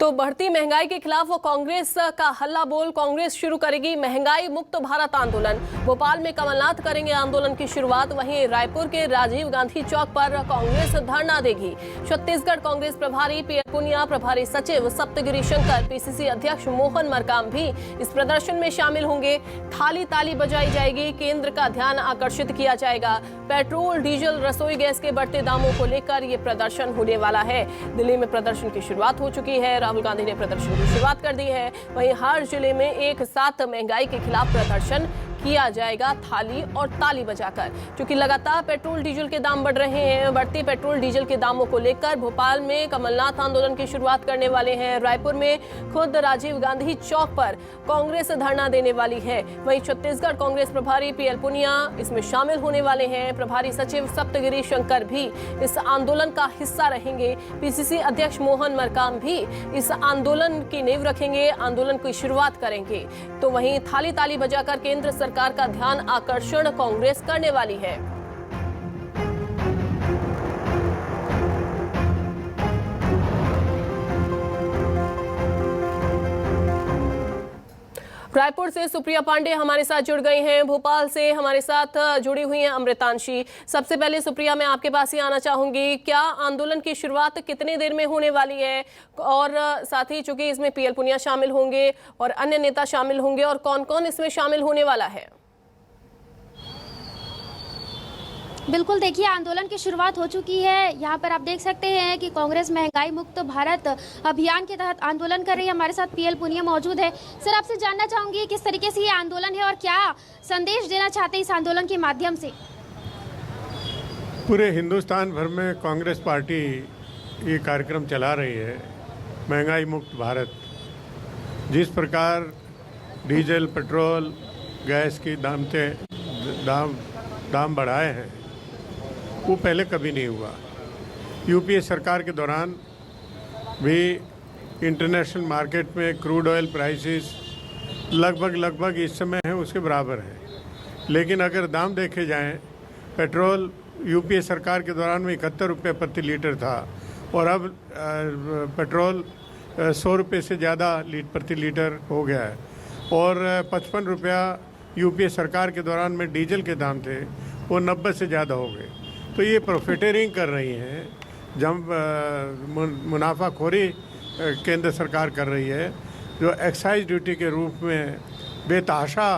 तो बढ़ती महंगाई के खिलाफ कांग्रेस का हल्ला बोल। कांग्रेस शुरू करेगी महंगाई मुक्त भारत आंदोलन। भोपाल में कमलनाथ करेंगे आंदोलन की शुरुआत। वहीं रायपुर के राजीव गांधी चौक पर कांग्रेस धरना देगी। छत्तीसगढ़ कांग्रेस प्रभारी पीएल पुनिया, प्रभारी सचिव सप्तगिरी शंकर, पीसीसी अध्यक्ष मोहन मरकाम भी इस प्रदर्शन में शामिल होंगे। थाली ताली बजाई जाएगी, केंद्र का ध्यान आकर्षित किया जाएगा। पेट्रोल, डीजल, रसोई गैस के बढ़ते दामों को लेकर ये प्रदर्शन होने वाला है। दिल्ली में प्रदर्शन की शुरुआत हो चुकी है। राहुल गांधी ने प्रदर्शन की शुरुआत कर दी है। वहीं हर जिले में एक साथ महंगाई के खिलाफ प्रदर्शन किया जाएगा, थाली और ताली बजाकर। क्योंकि लगातार पेट्रोल डीजल के दाम बढ़ रहे हैं। बढ़ती पेट्रोल डीजल के दामों को लेकर भोपाल में कमलनाथ आंदोलन की शुरुआत करने वाले हैं। रायपुर में खुद राजीव गांधी चौक पर कांग्रेस धरना देने वाली है। वहीं छत्तीसगढ़ कांग्रेस प्रभारी पीएल पुनिया इसमें शामिल होने वाले हैं। प्रभारी सचिव सप्तगिरी शंकर भी इस आंदोलन का हिस्सा रहेंगे। पीसीसी अध्यक्ष मोहन मरकाम भी इस आंदोलन की नींव रखेंगे, आंदोलन की शुरुआत करेंगे। तो वहीं थाली ताली बजाकर केंद्र सरकार का ध्यान आकर्षण कांग्रेस करने वाली है। रायपुर से सुप्रिया पांडे हमारे साथ जुड़ गई हैं। भोपाल से हमारे साथ जुड़ी हुई हैं अमृतांशी। सबसे पहले सुप्रिया, मैं आपके पास ही आना चाहूंगी। क्या आंदोलन की शुरुआत कितनी देर में होने वाली है, और साथ ही चूंकि इसमें पीएल पुनिया शामिल होंगे और अन्य नेता शामिल होंगे, और कौन कौन इसमें शामिल होने वाला है? बिल्कुल, देखिए आंदोलन की शुरुआत हो चुकी है। यहाँ पर आप देख सकते हैं कि कांग्रेस महंगाई मुक्त भारत अभियान के तहत आंदोलन कर रही है। हमारे साथ पीएल पुनिया मौजूद है। सर, आपसे जानना चाहूंगी किस तरीके से ये आंदोलन है और क्या संदेश देना चाहते हैं इस आंदोलन के माध्यम से? पूरे हिंदुस्तान भर में कांग्रेस पार्टी ये कार्यक्रम चला रही है, महंगाई मुक्त भारत। जिस प्रकार डीजल, पेट्रोल, गैस की दाम बढ़ाए हैं, वो पहले कभी नहीं हुआ। यूपीए सरकार के दौरान भी इंटरनेशनल मार्केट में क्रूड ऑयल प्राइसेस लगभग इस समय है उसके बराबर है। लेकिन अगर दाम देखे जाएं, पेट्रोल यूपीए सरकार के दौरान में 71 रुपये प्रति लीटर था, और अब पेट्रोल 100 रुपये से ज़्यादा प्रति लीटर हो गया है। और 55 रुपया यूपीए सरकार के दौरान में डीजल के दाम थे, वो 90 से ज़्यादा हो गए। तो ये प्रॉफिटेरिंग कर रही हैं, जब मुनाफाखोरी केंद्र सरकार कर रही है, जो एक्साइज ड्यूटी के रूप में बेतहाशा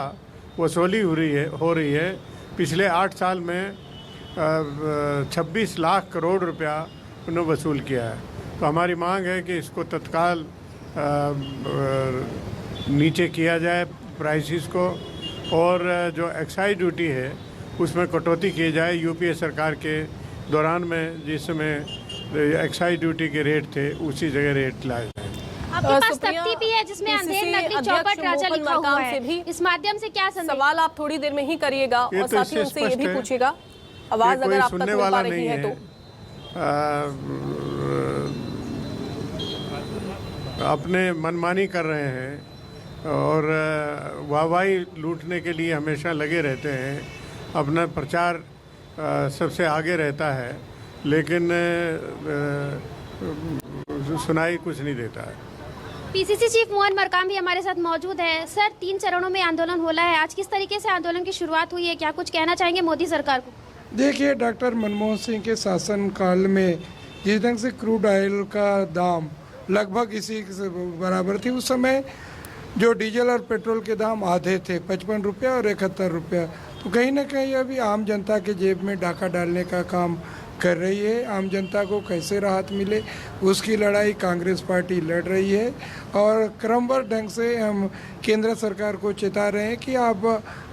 वसूली हो रही है। पिछले 8 साल में 26 लाख करोड़ रुपया उन्होंने वसूल किया है। तो हमारी मांग है कि इसको तत्काल नीचे किया जाए प्राइसेस को, और जो एक्साइज ड्यूटी है उसमें कटौती की जाए। यूपीए सरकार के दौरान में जिस समय एक्साइज ड्यूटी के रेट थे, उसी जगह रेट लाए जाए। आपके पास तख्ती भी है जिसमें अंधेर नगरी चौपट राजा लिखा हुआ है। इस माध्यम से क्या संदेश? सवाल आप थोड़ी देर में ही करिएगा, और तो साथ ही उनसे ये भी पूछिएगा, आवाज अगर आप तक मिल पा रही है तो। अपने मनमानी कर रहे हैं और वाहवाही लूटने के लिए हमेशा लगे रहते हैं। अपना प्रचार सबसे आगे रहता है, लेकिन सुनाई कुछ नहीं देता है। पीसीसी चीफ मोहन मरकाम भी हमारे साथ मौजूद है। सर, 3 चरणों में आंदोलन होला है। आज किस तरीके से आंदोलन की शुरुआत हुई है, क्या कुछ कहना चाहेंगे मोदी सरकार को? देखिए, डॉक्टर मनमोहन सिंह के शासन काल में जिस ढंग से क्रूड ऑयल का दाम लगभग इसी से बराबर थी, उस समय जो डीजल और पेट्रोल के दाम आधे थे, 55 रुपया और 71 रुपया। तो कहीं ना कहीं अभी आम जनता के जेब में डाका डालने का काम कर रही है। आम जनता को कैसे राहत मिले, उसकी लड़ाई कांग्रेस पार्टी लड़ रही है। और क्रमबद्ध ढंग से हम केंद्र सरकार को चेता रहे हैं कि आप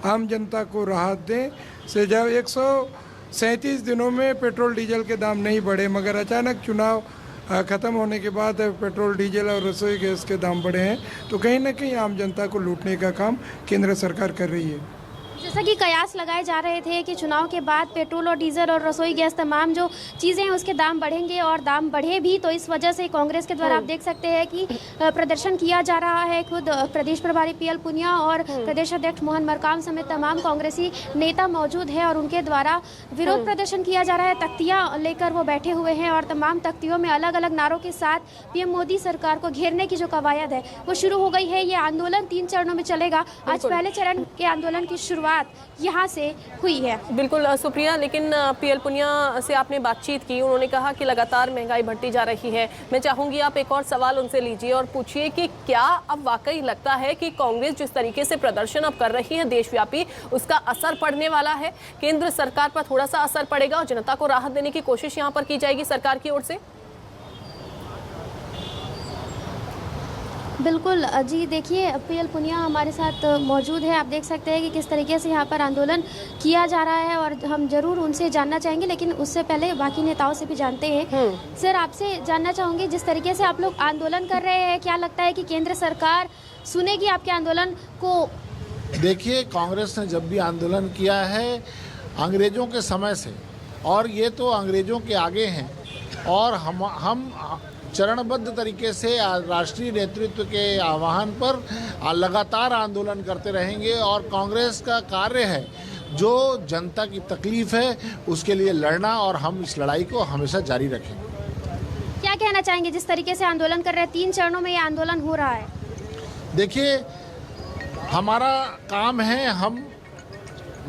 आम जनता को राहत दें। से जब 137 दिनों में पेट्रोल डीजल के दाम नहीं बढ़े, मगर अचानक चुनाव ख़त्म होने के बाद पेट्रोल, डीजल और रसोई गैस के दाम बढ़े हैं। तो कहीं ना कहीं आम जनता को लूटने का काम केंद्र सरकार कर रही है। जैसा कि कयास लगाए जा रहे थे कि चुनाव के बाद पेट्रोल और डीजल और रसोई गैस तमाम जो चीज़ें हैं उसके दाम बढ़ेंगे और दाम बढ़े भी, तो इस वजह से कांग्रेस के द्वारा आप देख सकते हैं कि प्रदर्शन किया जा रहा है। खुद प्रदेश प्रभारी पीएल पुनिया और प्रदेश अध्यक्ष मोहन मरकाम समेत तमाम कांग्रेसी नेता मौजूद हैं और उनके द्वारा विरोध प्रदर्शन किया जा रहा है। तख्तियां लेकर वो बैठे हुए हैं और तमाम तख्तियों में अलग अलग नारों के साथ पीएम मोदी सरकार को घेरने की जो कवायद है वो शुरू हो गई है। ये आंदोलन 3 चरणों में चलेगा। आज पहले चरण के आंदोलन की शुरुआत यहाँ से हुई है। बिल्कुल सुप्रिया, लेकिन पीएल पुनिया से आपने बातचीत की, उन्होंने कहा कि लगातार महंगाई बढ़ती जा रही है। मैं चाहूंगी आप एक और सवाल उनसे लीजिए और पूछिए कि क्या अब वाकई लगता है कि कांग्रेस जिस तरीके से प्रदर्शन अब कर रही है देशव्यापी, उसका असर पड़ने वाला है? केंद्र सरकार पर थोड़ा सा असर पड़ेगा और जनता को राहत देने की कोशिश यहाँ पर की जाएगी सरकार की ओर से? बिल्कुल जी, देखिए पीएल पुनिया हमारे साथ मौजूद है। आप देख सकते हैं कि किस तरीके से यहाँ पर आंदोलन किया जा रहा है और हम जरूर उनसे जानना चाहेंगे, लेकिन उससे पहले बाकी नेताओं से भी जानते हैं। सर, आपसे जानना चाहूँगी, जिस तरीके से आप लोग आंदोलन कर रहे हैं, क्या लगता है कि केंद्र सरकार सुनेगी आपके आंदोलन को? देखिए, कांग्रेस ने जब भी आंदोलन किया है अंग्रेज़ों के समय से, और ये तो अंग्रेज़ों के आगे हैं, और हम चरणबद्ध तरीके से राष्ट्रीय नेतृत्व के आह्वान पर लगातार आंदोलन करते रहेंगे। और कांग्रेस का कार्य है जो जनता की तकलीफ है उसके लिए लड़ना, और हम इस लड़ाई को हमेशा जारी रखेंगे। क्या कहना चाहेंगे जिस तरीके से आंदोलन कर रहे हैं? 3 चरणों में ये आंदोलन हो रहा है। देखिए, हमारा काम है हम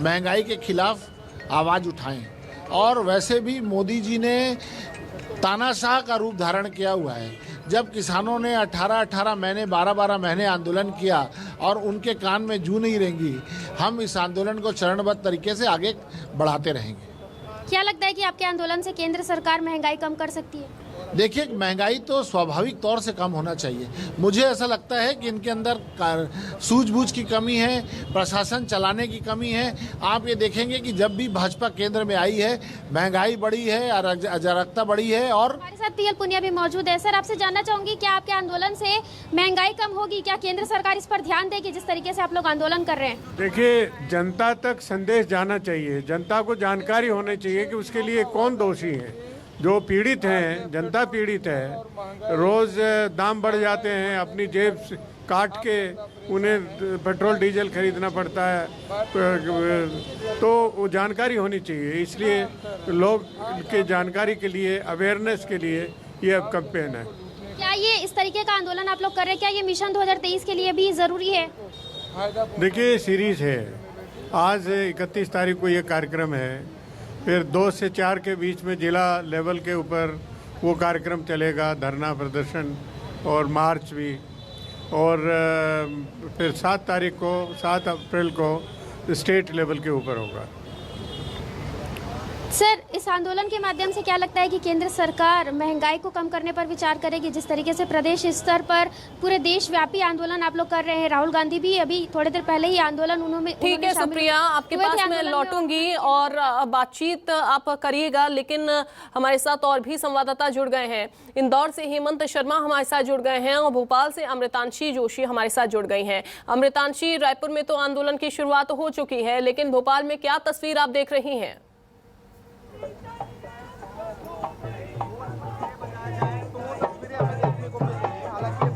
महंगाई के खिलाफ आवाज़ उठाएं, और वैसे भी मोदी जी ने तानाशाह का रूप धारण किया हुआ है। जब किसानों ने 18-18 महीने 12-12 महीने आंदोलन किया और उनके कान में जू नहीं रहेंगी, हम इस आंदोलन को चरणबद्ध तरीके से आगे बढ़ाते रहेंगे। क्या लगता है कि आपके आंदोलन से केंद्र सरकार महंगाई कम कर सकती है? देखिए, महंगाई तो स्वाभाविक तौर से कम होना चाहिए। मुझे ऐसा लगता है कि इनके अंदर सूझबूझ की कमी है, प्रशासन चलाने की कमी है। आप ये देखेंगे कि जब भी भाजपा केंद्र में आई है महंगाई बढ़ी है, अराजकता बढ़ी है। और हमारे साथ पीएल पुनिया भी मौजूद है। सर, आपसे जानना चाहूंगी, क्या आपके आंदोलन से महंगाई कम होगी? क्या केंद्र सरकार इस पर ध्यान देगी जिस तरीके से आप लोग आंदोलन कर रहे हैं? देखिए, जनता तक संदेश जाना चाहिए, जनता को जानकारी होनी चाहिए कि उसके लिए कौन दोषी है। जो पीड़ित हैं, जनता पीड़ित है, रोज़ दाम बढ़ जाते हैं, अपनी जेब से काट के उन्हें पेट्रोल डीजल खरीदना पड़ता है, तो वो जानकारी होनी चाहिए। इसलिए लोग के जानकारी के लिए, अवेयरनेस के लिए ये अब कैंपेन है। क्या ये इस तरीके का आंदोलन आप लोग कर रहे हैं, क्या ये मिशन 2023 के लिए भी ज़रूरी है? देखिए, सीरीज है। आज 31 तारीख को ये कार्यक्रम है, फिर 2 से 4 के बीच में जिला लेवल के ऊपर वो कार्यक्रम चलेगा, धरना प्रदर्शन और मार्च भी, और फिर 7 अप्रैल को स्टेट लेवल के ऊपर होगा। सर, इस आंदोलन के माध्यम से क्या लगता है कि केंद्र सरकार महंगाई को कम करने पर विचार करेगी? जिस तरीके से प्रदेश स्तर पर पूरे देशव्यापी आंदोलन आप लोग कर रहे हैं, राहुल गांधी भी अभी थोड़ी देर पहले ही आंदोलन उन्होंने। ठीक है सुप्रिया, आपके पास मैं लौटूंगी और बातचीत आप करिएगा, लेकिन हमारे साथ और भी संवाददाता जुड़ गए हैं। इंदौर से हेमंत शर्मा हमारे साथ जुड़ गए हैं और भोपाल से अमृतांशी जोशी हमारे साथ जुड़ गई हैं। अमृतांशी, रायपुर में तो आंदोलन की शुरुआत हो चुकी है, लेकिन भोपाल में क्या तस्वीर आप देख रही हैं?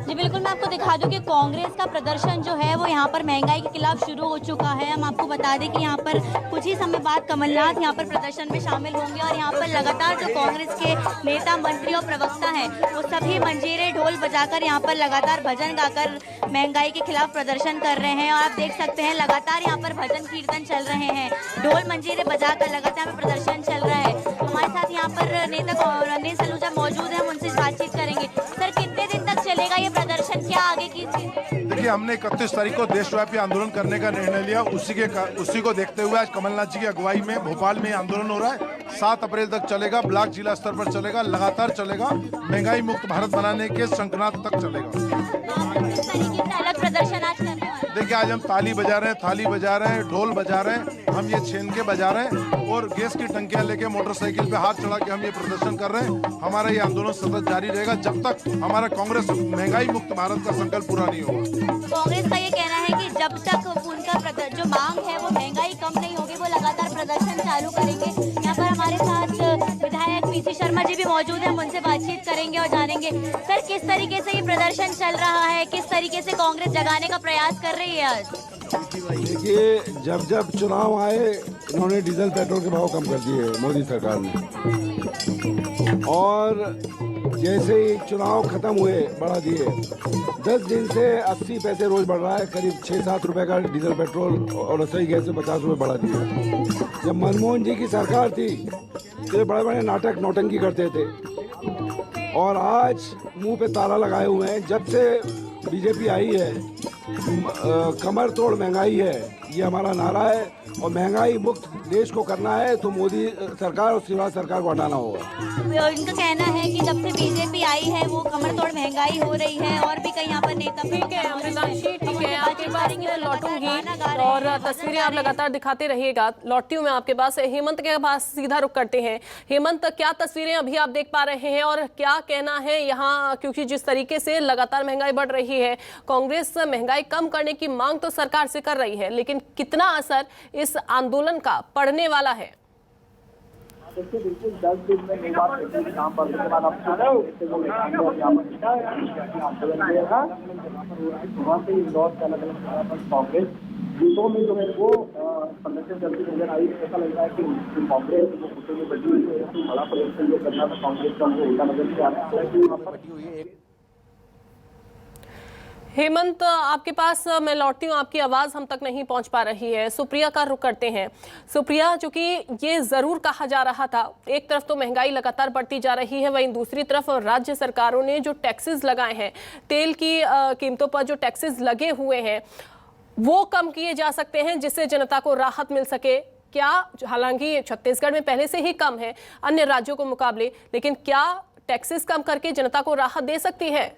जी बिल्कुल, मैं आपको दिखा दूं कि कांग्रेस का प्रदर्शन जो है वो यहाँ पर महंगाई के खिलाफ शुरू हो चुका है। हम आपको बता दें कि यहाँ पर कुछ ही समय बाद कमलनाथ यहाँ पर प्रदर्शन में शामिल होंगे और यहाँ पर लगातार जो कांग्रेस के नेता, मंत्री और प्रवक्ता हैं वो सभी मंजीरे ढोल बजाकर यहाँ पर लगातार भजन गाकर महंगाई के खिलाफ प्रदर्शन कर रहे हैं। और आप देख सकते हैं लगातार यहाँ पर भजन कीर्तन चल रहे हैं, ढोल मंजीरे बजाकर लगातार प्रदर्शन चल रहा है। हमारे साथ यहाँ पर नेता रणदीप सलूजा मौजूद है, हम उनसे बातचीत करेंगे। सर, कितने दिन तक चलेगा ये प्रदर्शन, क्या आगे की चीजें? देखिए, हमने 31 तारीख को देशव्यापी आंदोलन करने का निर्णय लिया। उसी को देखते हुए आज कमलनाथ जी की अगुवाई में भोपाल में आंदोलन हो रहा है। 7 अप्रैल तक चलेगा, ब्लॉक जिला स्तर पर चलेगा, लगातार चलेगा। महंगाई मुक्त भारत बनाने के संकल्प तक चलेगा। किस तरीके से अलग प्रदर्शन आज करने वाले? देखिए, कि आज हम ताली बजा रहे हैं, थाली बजा रहे हैं, ढोल बजा रहे हैं, हम ये छेन के बजा रहे हैं और गैस की टंकियां लेके मोटरसाइकिल पे हाथ चढ़ा के हम ये प्रदर्शन कर रहे हैं। हमारा ये आंदोलन सतत जारी रहेगा जब तक हमारा कांग्रेस महंगाई मुक्त भारत का संकल्प पूरा नहीं होगा। कांग्रेस का ये कहना है कि जब तक उनका जो मांग है वो महंगाई कम नहीं होगी, वो लगातार प्रदर्शन चालू करेंगे। यहाँ पर हमारे साथ विधायक पीसी शर्मा जी भी मौजूद हैं, हम उनसे बातचीत करेंगे और जानेंगे सर किस तरीके से ये प्रदर्शन चल रहा है, किस तरीके से कांग्रेस जगाने का प्रयास कर रही है आज। देखिए, जब चुनाव आए इन्होंने डीजल पेट्रोल के भाव कम कर दिए मोदी सरकार ने, और जैसे ही चुनाव खत्म हुए बढ़ा दिए। 10 दिन से 80 पैसे रोज बढ़ रहा है, करीब 6-7 रुपए का डीजल पेट्रोल और रसोई गैस से 50 रुपए बढ़ा दिया। जब मनमोहन जी की सरकार थी तो बड़े बड़े नाटक नौटंकी करते थे, और आज मुंह पे ताला लगाए हुए हैं। जब से बीजेपी आई है कमर तोड़ महंगाई है, ये हमारा नारा है, और महंगाई मुक्त देश को करना है तो मोदी सरकार और शिवराज सरकार को हटाना होगा। इनका कहना है कि जब से बीजेपी आई है वो कमर तोड़ महंगाई हो रही है, और भी कई यहाँ पर नेता। ठीक है अमृतांशी, ठीक है, आपके पास मैं लौटूंगी और तस्वीरें आप लगातार दिखाते रहिएगा। लौटती हूँ मैं आपके पास। हेमंत के पास सीधा रुख करते हैं। हेमंत, क्या तस्वीरें अभी आप देख पा रहे हैं और क्या कहना है यहाँ, क्योंकि जिस तरीके से लगातार महंगाई बढ़ रही है, कांग्रेस महंगाई कम करने की मांग तो सरकार से कर रही है, लेकिन कितना असर इस आंदोलन का पड़ने वाला है? देखिए बिल्कुल 10 दिन में नई बात काम पर के बाद आपको कांग्रेस जीतों में जो है वो प्रदर्शन करती नजर आई। ऐसा लगता है कि कांग्रेस वो कुत्ते में बटी हुई है, बड़ा प्रदर्शन जो करना था कांग्रेस का वो उल्टा नजर नहीं आ रहा है कि वहाँ पर बटी हुई है। हेमंत, आपके पास मैं लौटती हूँ, आपकी आवाज हम तक नहीं पहुंच पा रही है। सुप्रिया का रुख करते हैं। सुप्रिया, जो कि ये जरूर कहा जा रहा था, एक तरफ तो महंगाई लगातार बढ़ती जा रही है, वहीं दूसरी तरफ राज्य सरकारों ने जो टैक्सेस लगाए हैं, तेल की कीमतों पर जो टैक्सेस लगे हुए हैं वो कम किए जा सकते हैं जिससे जनता को राहत मिल सके। क्या, हालांकि छत्तीसगढ़ में पहले से ही कम है अन्य राज्यों के मुकाबले, लेकिन क्या टैक्सेस कम करके जनता को राहत दे सकती है?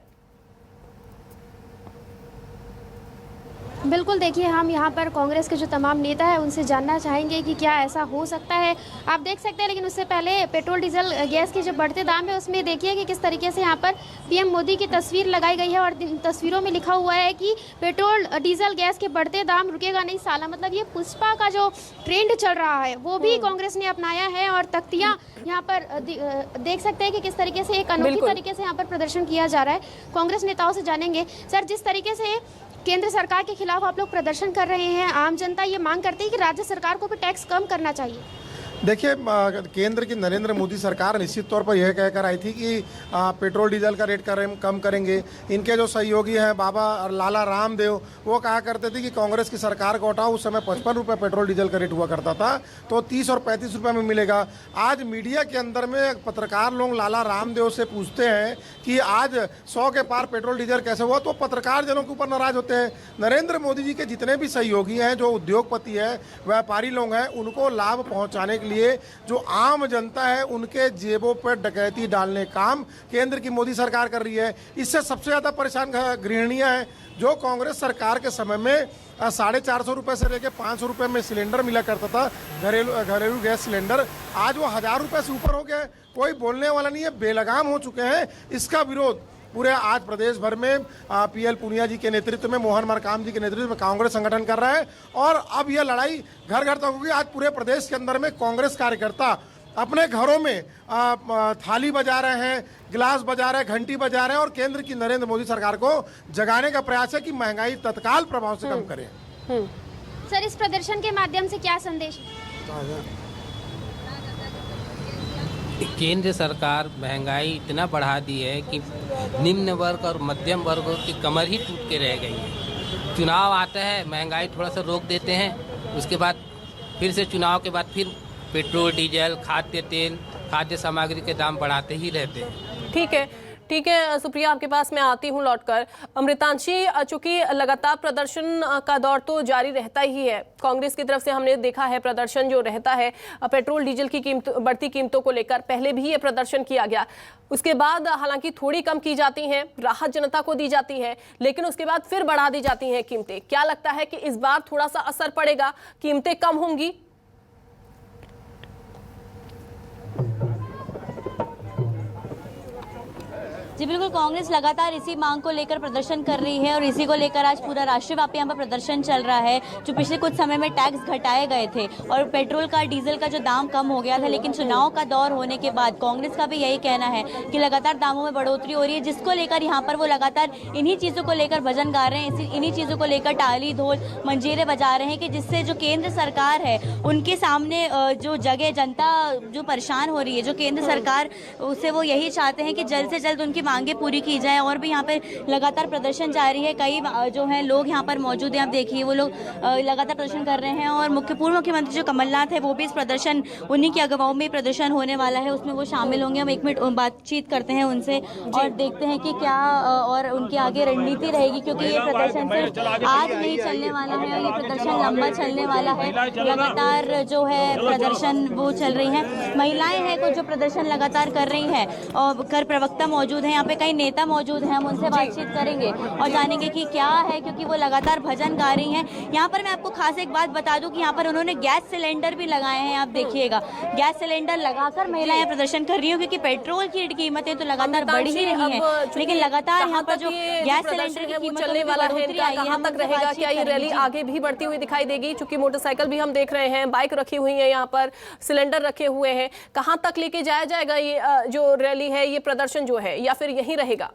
बिल्कुल, देखिए, हम यहाँ पर कांग्रेस के जो तमाम नेता हैं उनसे जानना चाहेंगे कि क्या ऐसा हो सकता है। आप देख सकते हैं, लेकिन उससे पहले पेट्रोल डीजल गैस के जो बढ़ते दाम है उसमें देखिए कि किस तरीके से यहाँ पर पीएम मोदी की तस्वीर लगाई गई है, और तस्वीरों में लिखा हुआ है कि पेट्रोल डीजल गैस के बढ़ते दाम रुकेगा नहीं साला। मतलब ये पुष्पा का जो ट्रेंड चल रहा है वो भी कांग्रेस ने अपनाया है, और तख्तियाँ यहाँ पर देख सकते हैं कि किस तरीके से एक अनोखी तरीके से यहाँ पर प्रदर्शन किया जा रहा है। कांग्रेस नेताओं से जानेंगे, सर, जिस तरीके से केंद्र सरकार के खिलाफ आप लोग प्रदर्शन कर रहे हैं, आम जनता ये मांग करती है कि राज्य सरकार को भी टैक्स कम करना चाहिए। देखिए, केंद्र की नरेंद्र मोदी सरकार निश्चित तौर पर यह कहकर आई थी कि पेट्रोल डीजल का रेट कम करेंगे। इनके जो सहयोगी हैं बाबा और लाला रामदेव, वो कहा करते थे कि कांग्रेस की सरकार को हटाओ। उस समय 55 रुपये पेट्रोल डीजल का रेट हुआ करता था, तो 30 और 35 रुपये में मिलेगा। आज मीडिया के अंदर में पत्रकार लोग लाला रामदेव से पूछते हैं कि आज 100 के पार पेट्रोल डीजल कैसे हुआ, तो पत्रकार जनों के ऊपर नाराज होते हैं। नरेंद्र मोदी जी के जितने भी सहयोगी हैं, जो उद्योगपति है, व्यापारी लोग हैं, उनको लाभ पहुँचाने लिए जो आम जनता है उनके जेबों पर डकैती डालने काम केंद्र की मोदी सरकार कर रही है। इससे सबसे ज्यादा परेशान गृहिणियां हैं, जो कांग्रेस सरकार के समय में 450 रुपए से लेकर 500 रुपए में सिलेंडर मिला करता था, घरेलू गैस सिलेंडर, आज वो 1000 रुपए से ऊपर हो गया। कोई बोलने वाला नहीं है, बेलगाम हो चुके हैं। इसका विरोध पूरे आज प्रदेश भर में पीएल पुनिया जी के नेतृत्व में, मोहन मरकाम जी के नेतृत्व में कांग्रेस संगठन कर रहा है, और अब यह लड़ाई घर घर तक होगी। आज पूरे प्रदेश के अंदर में कांग्रेस कार्यकर्ता अपने घरों में थाली बजा रहे हैं, गिलास बजा रहे हैं, घंटी बजा रहे हैं, और केंद्र की नरेंद्र मोदी सरकार को जगाने का प्रयास है कि महंगाई तत्काल प्रभाव से कम करें। सर, इस प्रदर्शन के माध्यम से क्या संदेश? केंद्र सरकार महंगाई इतना बढ़ा दी है कि निम्न वर्ग और मध्यम वर्ग की कमर ही टूट के रह गई है। चुनाव आता है, महंगाई थोड़ा सा रोक देते हैं, उसके बाद फिर से चुनाव के बाद फिर पेट्रोल डीजल, खाद्य तेल, खाद्य सामग्री के दाम बढ़ाते ही रहते हैं। ठीक है, ठीक है सुप्रिया, आपके पास मैं आती हूं लौटकर। अमृतांशी, चूंकि लगातार प्रदर्शन का दौर तो जारी रहता ही है, कांग्रेस की तरफ से हमने देखा है प्रदर्शन जो रहता है पेट्रोल डीजल की बढ़ती कीमतों को लेकर, पहले भी ये प्रदर्शन किया गया, उसके बाद हालांकि थोड़ी कम की जाती हैं, राहत जनता को दी जाती है, लेकिन उसके बाद फिर बढ़ा दी जाती हैं कीमतें। क्या लगता है कि इस बार थोड़ा सा असर पड़ेगा, कीमतें कम होंगी? जी बिल्कुल, कांग्रेस लगातार इसी मांग को लेकर प्रदर्शन कर रही है और इसी को लेकर आज पूरा राष्ट्रव्यापी यहाँ पर प्रदर्शन चल रहा है। जो पिछले कुछ समय में टैक्स घटाए गए थे और पेट्रोल का, डीजल का जो दाम कम हो गया था, लेकिन चुनाव का दौर होने के बाद कांग्रेस का भी यही कहना है कि लगातार दामों में बढ़ोतरी हो रही है, जिसको लेकर यहाँ पर वो लगातार इन्हीं चीज़ों को लेकर भजन गा रहे हैं, इन्हीं चीज़ों को लेकर टाली ढोल मंजीरे बजा रहे हैं कि जिससे जो केंद्र सरकार है उनके सामने जो जगह जनता जो परेशान हो रही है, जो केंद्र सरकार उसे वो यही चाहते हैं कि जल्द से जल्द उनकी मांगे पूरी की जाए। और भी यहाँ पे लगातार प्रदर्शन जारी है, कई जो हैं लोग यहाँ पर मौजूद हैं, आप देखिए वो लोग लगातार प्रदर्शन कर रहे हैं और पूर्व मुख्यमंत्री जो कमलनाथ है वो भी इस प्रदर्शन, उन्हीं की अगुवाई में प्रदर्शन होने वाला है, उसमें वो शामिल होंगे। हम एक मिनट बातचीत करते हैं उनसे और देखते हैं कि क्या और उनकी आगे रणनीति रहेगी, क्योंकि ये प्रदर्शन सिर्फ आज नहीं चलने वाला है और ये प्रदर्शन लंबा चलने वाला है। लगातार जो है प्रदर्शन वो चल रही हैं, महिलाएं हैं कुछ जो प्रदर्शन लगातार कर रही हैं और कर प्रवक्ता मौजूद हैं, यहाँ पे कई नेता मौजूद हैं, हम उनसे बातचीत करेंगे और जानेंगे कि क्या है, क्योंकि वो लगातार भजन गा रही हैं। यहाँ पर मैं आपको खास एक बात बता दूं कि यहाँ पर उन्होंने गैस सिलेंडर भी लगाए हैं, आप देखिएगा गैस सिलेंडर लगाकर महिलाएं प्रदर्शन कर रही हैं, क्योंकि पेट्रोल की कीमतें तो लगातार बढ़ ही रही हैं, लेकिन लगातार यहाँ पर जो गैस सिलेंडर की कीमत चलने वाला है, कहां तक रहेगा, क्या ये रैली आगे भी बढ़ती हुई दिखाई देगी? चूंकि मोटरसाइकिल भी हम देख रहे हैं, बाइक रखी हुई है, यहाँ पर सिलेंडर रखे हुए हैं, कहां तक लेके जाया जाएगा ये जो रैली है, ये प्रदर्शन जो है, या फिर यहीं रहेगा?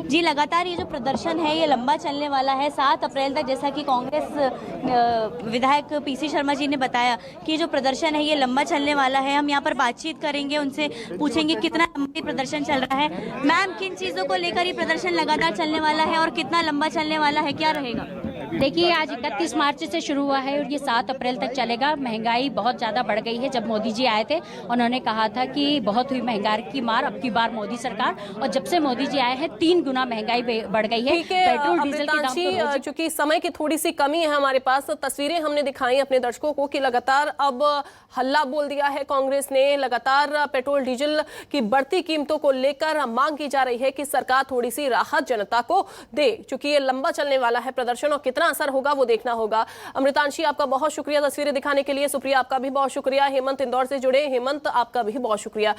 जी लगातार ये जो प्रदर्शन है ये लंबा चलने वाला है 7 अप्रैल तक, जैसा कि कांग्रेस विधायक पीसी शर्मा जी ने बताया कि जो प्रदर्शन है ये लंबा चलने वाला है। हम यहाँ पर बातचीत करेंगे, उनसे पूछेंगे कितना लंबा प्रदर्शन चल रहा है। मैम, किन चीज़ों को लेकर ये प्रदर्शन लगातार चलने वाला है और कितना लंबा चलने वाला है, क्या रहेगा? देखिए, आज 31 मार्च से शुरू हुआ है और ये 7 अप्रैल तक चलेगा। महंगाई बहुत ज़्यादा बढ़ गई है। जब मोदी जी आए थे उन्होंने कहा था कि बहुत हुई महंगाई की मार, अब की बार मोदी सरकार, और जब से मोदी जी आए हैं 3 गुना महंगाई बढ़ गई है। पेट्रोल डीजल के दाम, चूंकि समय की थोड़ी सी कमी है हमारे पास, तस्वीरें हमने दिखाई अपने दर्शकों को कि लगातार अब हल्ला बोल दिया है कांग्रेस ने, लगातार पेट्रोल डीजल की बढ़ती कीमतों को लेकर मांग की जा रही है कि सरकार थोड़ी सी राहत जनता को दे। चूंकि ये लंबा चलने वाला है प्रदर्शन और कितना असर होगा वो देखना होगा। अमृतांशी, आपका बहुत शुक्रिया तस्वीरें दिखाने के लिए। सुप्रिया, आपका भी बहुत शुक्रिया। हेमंत इंदौर से जुड़े, हेमंत आपका भी बहुत शुक्रिया।